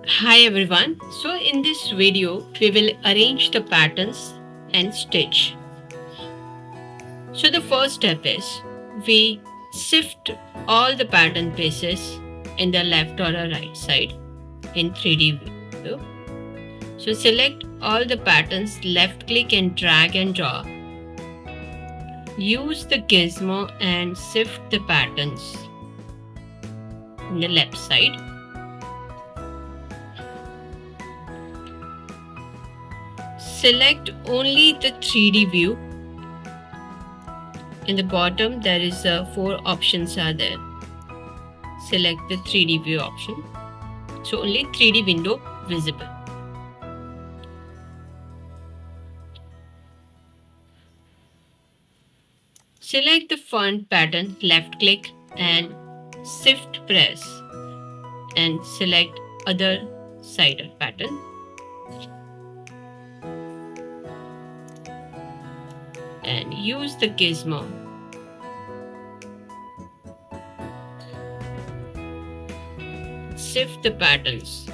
Hi everyone. So in this video we will arrange the patterns and stitch. So the first step is we sift all the pattern pieces in the left or the right side in 3D view. So select all the patterns, left click and drag and drop. Use the gizmo and sift the patterns in the left side. Select only the 3D view. In the bottom there is 4 options are there. Select the 3D view option. So only 3D window visible. Select the font pattern, left click and shift press and select other side pattern. And use the gizmo. Shift the patterns.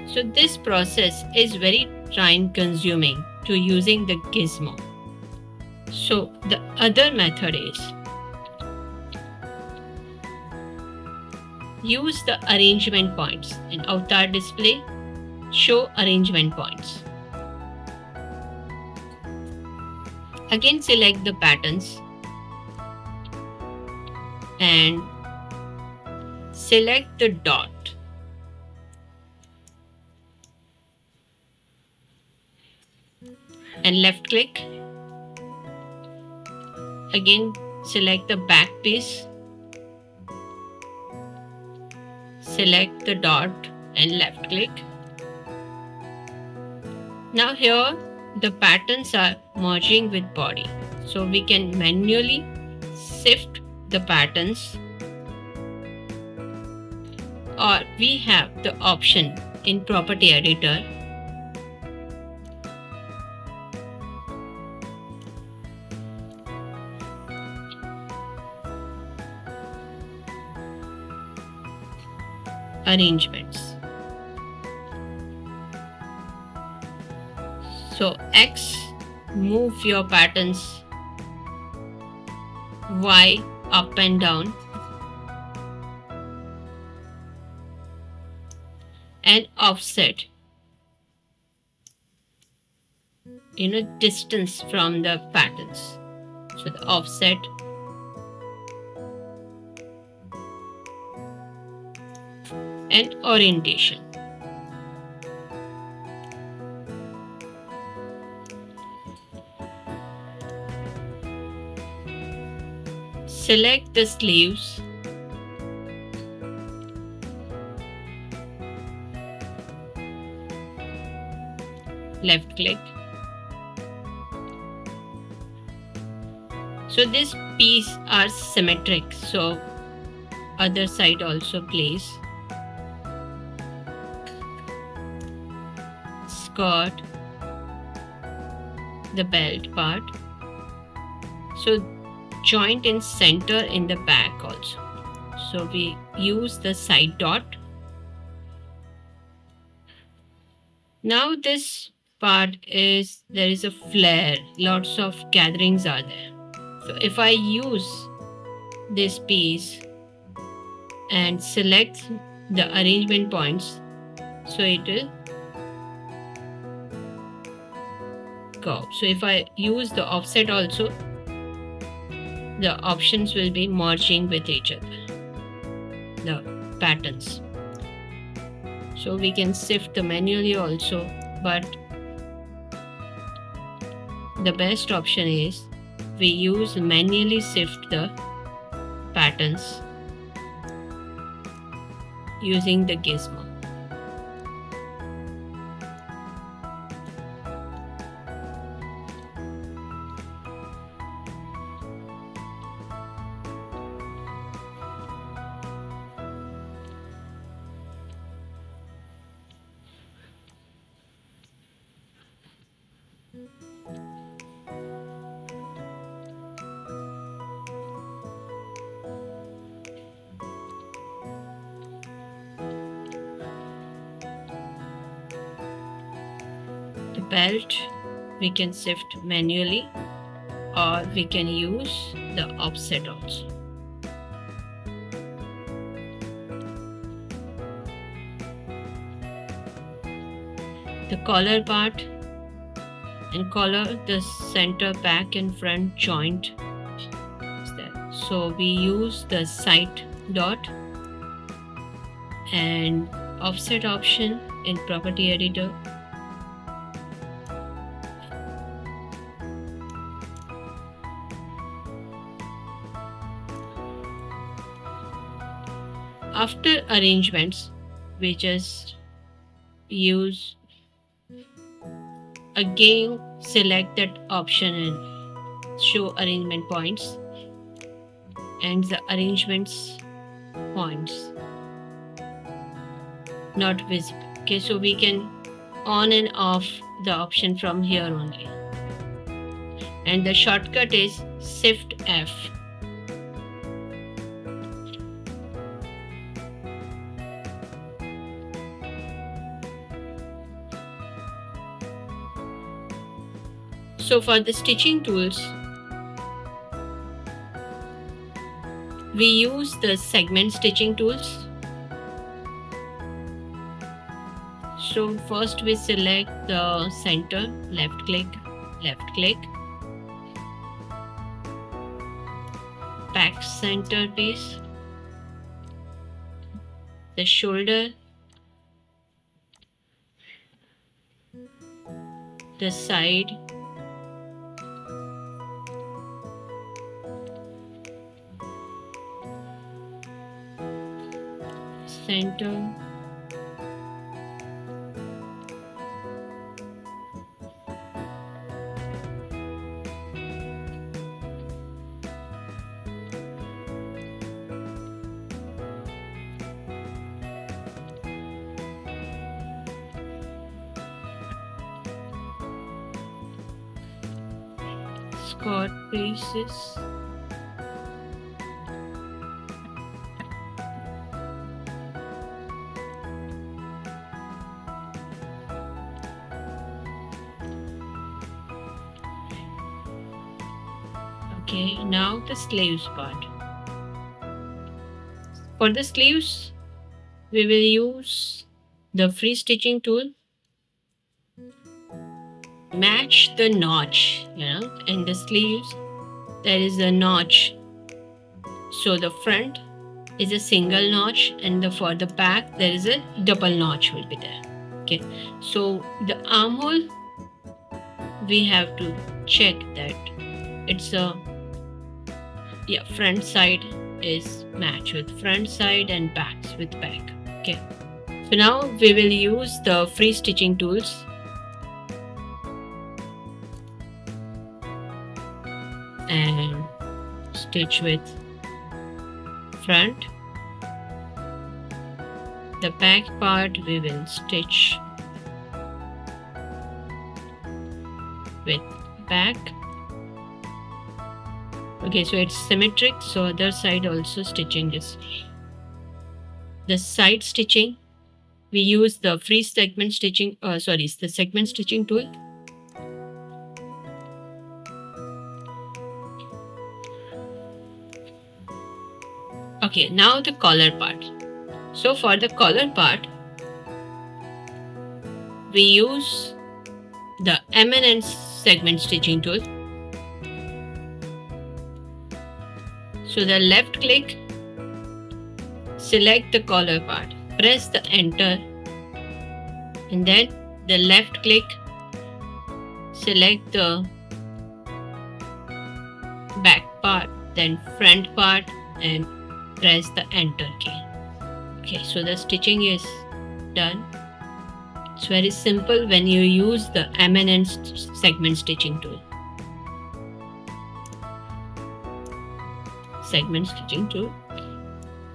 So this process is very time consuming to using the gizmo. So the other method is use the arrangement points in avatar display. Show arrangement points. Again select the patterns and select the dot. And left click. Again select the back piece. Select the dot and left click. Now here the patterns are merging with body. So we can manually shift the patterns, or we have the option in property editor arrangements. So X, move your patterns, Y, up and down, and offset, distance from the patterns. So the offset, and orientation. Select the sleeves. Left click. So this piece are symmetric, so other side also place. Skirt, the belt part. So joint in center in the back also. So we use the side dot. Now this part is, there is a flare, lots of gatherings are there. So if I use this piece and select the arrangement points, so it will go. So if I use the offset also, the options will be merging with each other, the patterns. So we can shift manually also, but the best option is we use manually shift the patterns using the gizmo. The belt we can shift manually, or we can use the offset also. The collar part and collar, the center, back and front joint is there. So we use the side dot and offset option in property editor. After arrangements, we just use again, select that option and show arrangement points and the arrangements points not visible. Okay, so we can on and off the option from here only. And the shortcut is Shift F. So for the stitching tools, we use the segment stitching tools. So first we select the center, left click, back center piece, the shoulder, the side, center, skirt pieces, okay. Now the sleeves part. For the sleeves, we will use the free stitching tool. Match the notch, in the sleeves there is a notch. So the front is a single notch and for the back there is a double notch will be there. Okay, so the armhole we have to check that it's a front side is match with front side and backs with back. Okay, so now we will use the free stitching tools. And stitch with front. The back part we will stitch with back. Okay, so it's symmetric, so other side also stitching this. The side stitching, we use the free segment stitching, the segment stitching tool. Okay, now the collar part. So for the collar part, we use the M&N segment stitching tool. So the left click, select the collar part, press the enter, and then the left click, select the back part, then front part, and press the enter key. Okay, so the stitching is done. It's very simple when you use the M&N segment stitching tool. Segment stitching tool.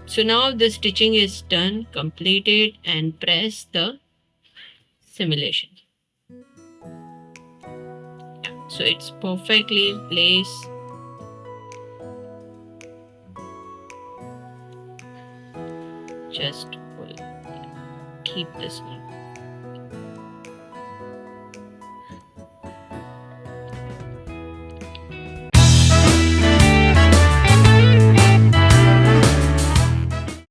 So now the stitching is done, completed, and press the simulation. so it's perfectly in place. Just pull, keep this knot.